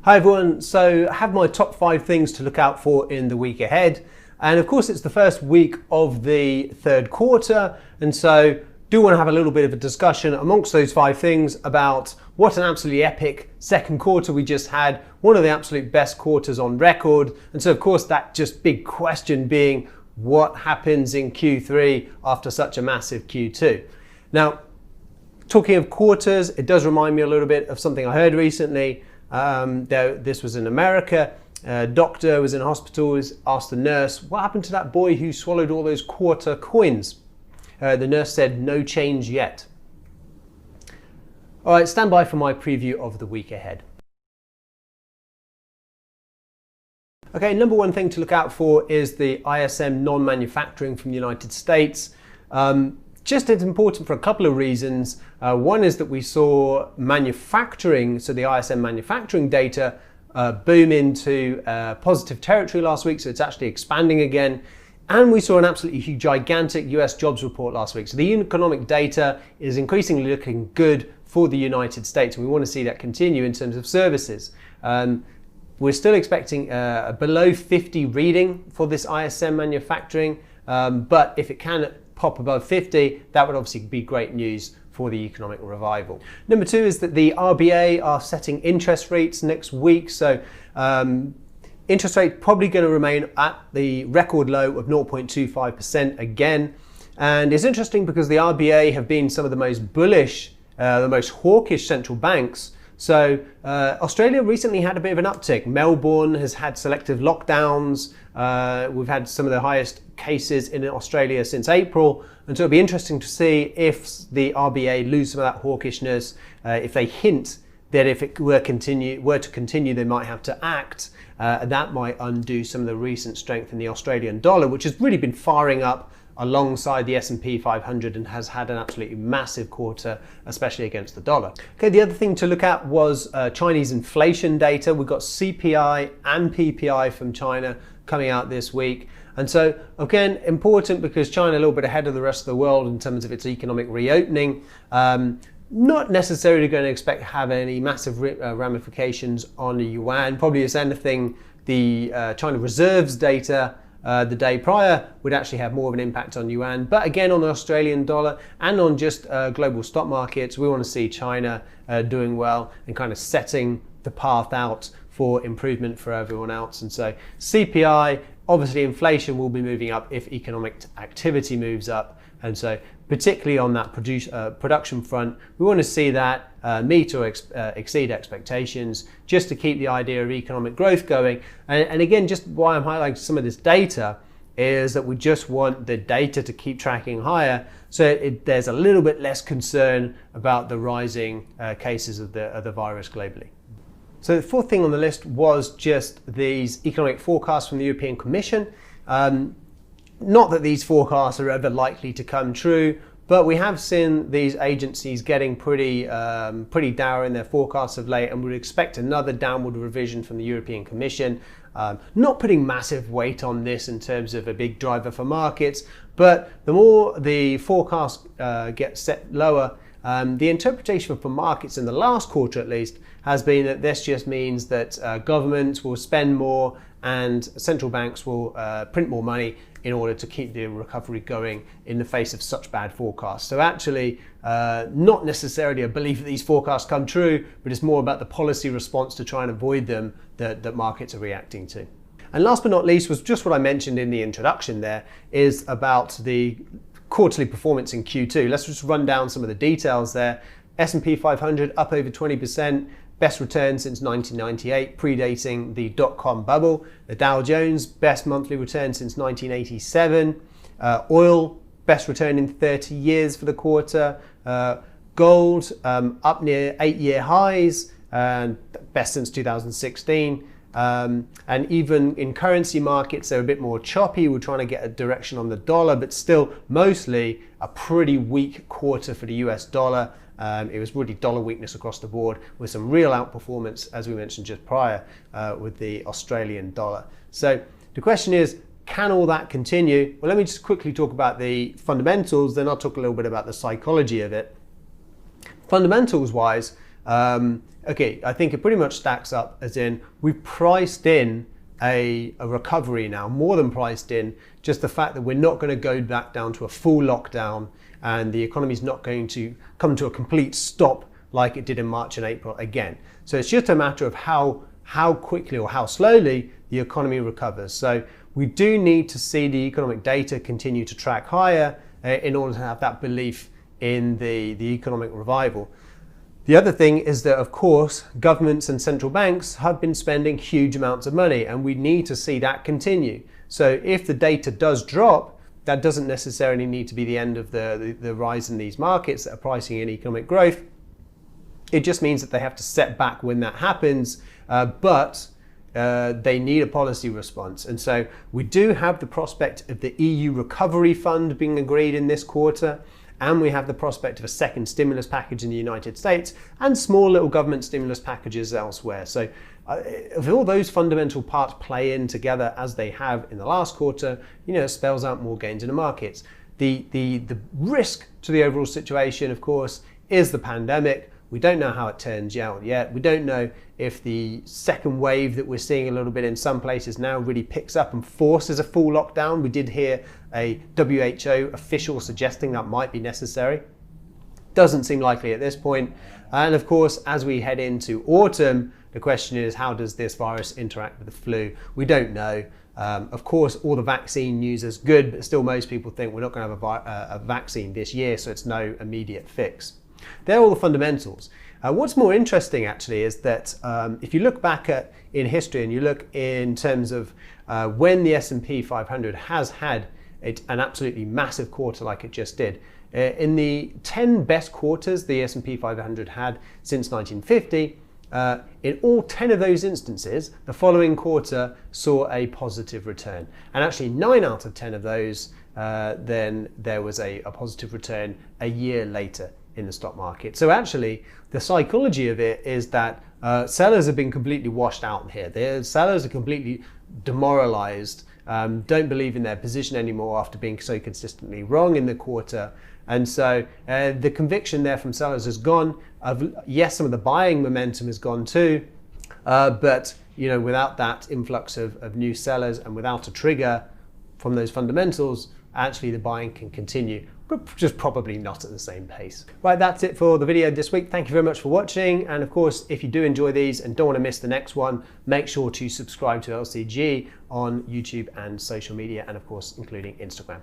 Hi everyone, so I have my top 5 things to look out for in the week ahead. And of course it's the first week of the third quarter, and so do want to have a little bit of a discussion amongst those 5 things about what an absolutely epic second quarter we just had, one of the absolute best quarters on record. And so of course that just big question being what happens in Q3 after such a massive Q2. Now, talking of quarters, it does remind me a little bit of something I heard recently. This was in America. A doctor was in hospital, asked the nurse, what happened to that boy who swallowed all those quarter coins? The nurse said, no change yet. All right, stand by for my preview of the week ahead. Okay, number one thing to look out for is the ISM non-manufacturing from the United States. Just it's important for a couple of reasons. One is that we saw manufacturing, so the ISM manufacturing data boom into positive territory last week, so it's actually expanding again. And we saw an absolutely huge, gigantic US jobs report last week. So the economic data is increasingly looking good for the United States, and we want to see that continue in terms of services. We're still expecting a below 50 reading for this ISM manufacturing, but if it can pop above 50, that would obviously be great news for the economic revival. Number 2 is that the RBA are setting interest rates next week. So interest rate probably going to remain at the record low of 0.25% again. And it's interesting because the RBA have been some of the most bullish, the most hawkish central banks. So Australia recently had a bit of an uptick. Melbourne has had selective lockdowns. We've had some of the highest cases in Australia since April. And so it'll be interesting to see if the RBA lose some of that hawkishness, if they hint that if it were to continue, they might have to act. That might undo some of the recent strength in the Australian dollar, which has really been firing up alongside the S&P 500 and has had an absolutely massive quarter, especially against the dollar. Okay, the other thing to look at was Chinese inflation data. We've got CPI and PPI from China coming out this week. And so, again, important because China a little bit ahead of the rest of the world in terms of its economic reopening. Not necessarily going to expect to have any massive ramifications on the yuan. Probably, if anything, the China reserves data the day prior would actually have more of an impact on yuan. But again, on the Australian dollar and on just global stock markets, we want to see China doing well and kind of setting the path out for improvement for everyone else. And so CPI, obviously inflation will be moving up if economic activity moves up. And so particularly on that production front, we want to see that meet or exceed expectations just to keep the idea of economic growth going. And again, just why I'm highlighting some of this data is that we just want the data to keep tracking higher so there's a little bit less concern about the rising cases of the virus globally. So the fourth thing on the list was just these economic forecasts from the European Commission. Not that these forecasts are ever likely to come true, but we have seen these agencies getting pretty dour in their forecasts of late, and would expect another downward revision from the European Commission. Not putting massive weight on this in terms of a big driver for markets, but the more the forecast gets set lower, the interpretation for markets in the last quarter at least has been that this just means that governments will spend more and central banks will print more money in order to keep the recovery going in the face of such bad forecasts. So actually, not necessarily a belief that these forecasts come true, but it's more about the policy response to try and avoid them that markets are reacting to. And last but not least was just what I mentioned in the introduction there, is about the quarterly performance in Q2. Let's just run down some of the details there. S&P 500 up over 20%. Best return since 1998, predating the dot-com bubble. The Dow Jones, best monthly return since 1987. Oil, best return in 30 years for the quarter. Gold, up near 8-year highs, and best since 2016. And even in currency markets, they're a bit more choppy. We're trying to get a direction on the dollar, but still mostly a pretty weak quarter for the US dollar. It was really dollar weakness across the board with some real outperformance, as we mentioned just prior, with the Australian dollar. So the question is, can all that continue? Well, let me just quickly talk about the fundamentals, then I'll talk a little bit about the psychology of it. Fundamentals wise, Okay, I think it pretty much stacks up as in we've priced in a recovery now, more than priced in, just the fact that we're not going to go back down to a full lockdown and the economy is not going to come to a complete stop like it did in March and April again. So it's just a matter of how quickly or how slowly the economy recovers. So we do need to see the economic data continue to track higher in order to have that belief in the economic revival. The other thing is that, of course, governments and central banks have been spending huge amounts of money, and we need to see that continue. So if the data does drop, that doesn't necessarily need to be the end of the rise in these markets that are pricing in economic growth. It just means that they have to set back when that happens, but they need a policy response. And so we do have the prospect of the EU Recovery Fund being agreed in this quarter, and we have the prospect of a second stimulus package in the United States and small little government stimulus packages elsewhere. So if all those fundamental parts play in together as they have in the last quarter, it spells out more gains in the markets. The risk to the overall situation, of course, is the pandemic. We don't know how it turns out yet. We don't know if the second wave that we're seeing a little bit in some places now really picks up and forces a full lockdown. We did hear a WHO official suggesting that might be necessary. Doesn't seem likely at this point. And of course, as we head into autumn, the question is, how does this virus interact with the flu? We don't know. Of course, all the vaccine news is good, but still most people think we're not going to have a vaccine this year, so it's no immediate fix. They're all the fundamentals. What's more interesting actually is that if you look back in history and you look in terms of when the S&P 500 has had an absolutely massive quarter like it just did, in the 10 best quarters the S&P 500 had since 1950, in all 10 of those instances, the following quarter saw a positive return. And actually 9 out of 10 of those, then there was a positive return a year later in the stock market. So actually, the psychology of it is that sellers have been completely washed out here. The sellers are completely demoralized, don't believe in their position anymore after being so consistently wrong in the quarter. And so the conviction there from sellers has gone. Yes, some of the buying momentum has gone too, but without that influx of new sellers and without a trigger from those fundamentals, actually the buying can continue, but just probably not at the same pace. Right, that's it for the video this week. Thank you very much for watching. And of course, if you do enjoy these and don't want to miss the next one, make sure to subscribe to LCG on YouTube and social media, and of course, including Instagram.